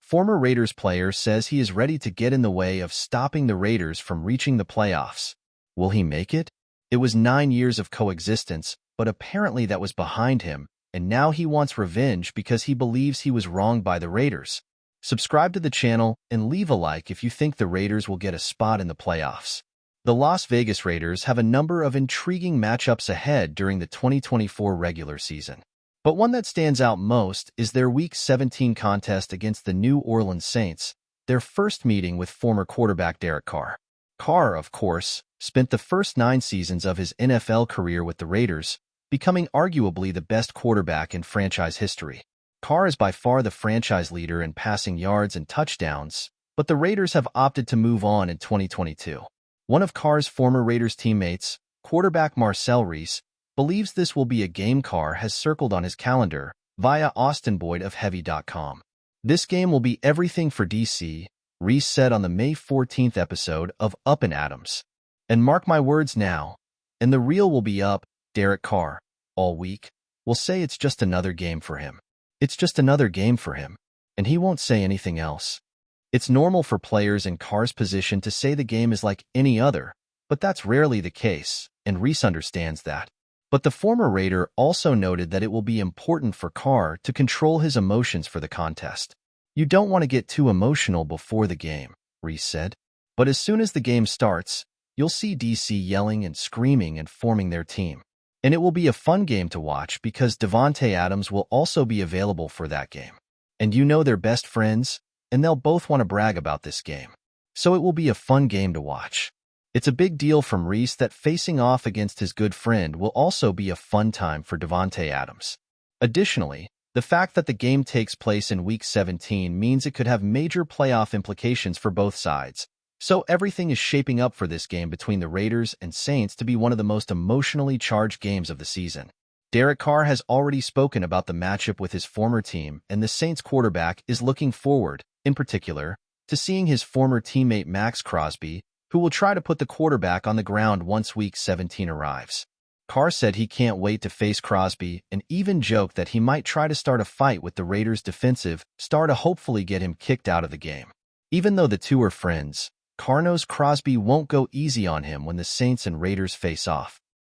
Former Raiders player says he is ready to get in the way of stopping the Raiders from reaching the playoffs. Will he make it? It was 9 years of coexistence, but apparently that was behind him, and now he wants revenge because he believes he was wronged by the Raiders. Subscribe to the channel and leave a like if you think the Raiders will get a spot in the playoffs. The Las Vegas Raiders have a number of intriguing matchups ahead during the 2024 regular season. But one that stands out most is their Week 17 contest against the New Orleans Saints, their first meeting with former quarterback Derek Carr. Carr, of course, spent the first 9 seasons of his NFL career with the Raiders, becoming arguably the best quarterback in franchise history. Carr is by far the franchise leader in passing yards and touchdowns, but the Raiders have opted to move on in 2022. One of Carr's former Raiders teammates, quarterback Marcel Reese, believes this will be a game Carr has circled on his calendar via Austin Boyd of Heavy.com. This game will be everything for DC, Reese said on the May 14th episode of Up and Adams. And mark my words now, and the reel will be up, Derek Carr, all week, will say it's just another game for him. It's just another game for him, and he won't say anything else. It's normal for players in Carr's position to say the game is like any other, but that's rarely the case, and Reese understands that. But the former Raider also noted that it will be important for Carr to control his emotions for the contest. You don't want to get too emotional before the game, Reese said. But as soon as the game starts, you'll see DC yelling and screaming and forming their team. And it will be a fun game to watch because Davante Adams will also be available for that game. And you know they're best friends, and they'll both want to brag about this game. So it will be a fun game to watch. It's a big deal from Reese that facing off against his good friend will also be a fun time for Davante Adams. Additionally, the fact that the game takes place in Week 17 means it could have major playoff implications for both sides. So everything is shaping up for this game between the Raiders and Saints to be one of the most emotionally charged games of the season. Derek Carr has already spoken about the matchup with his former team, and the Saints quarterback is looking forward, in particular, to seeing his former teammate Max Crosby, who will try to put the quarterback on the ground once Week 17 arrives. Carr said he can't wait to face Crosby and even joked that he might try to start a fight with the Raiders' defensive star to hopefully get him kicked out of the game. Even though the two are friends, Carr knows Crosby won't go easy on him when the Saints and Raiders face off.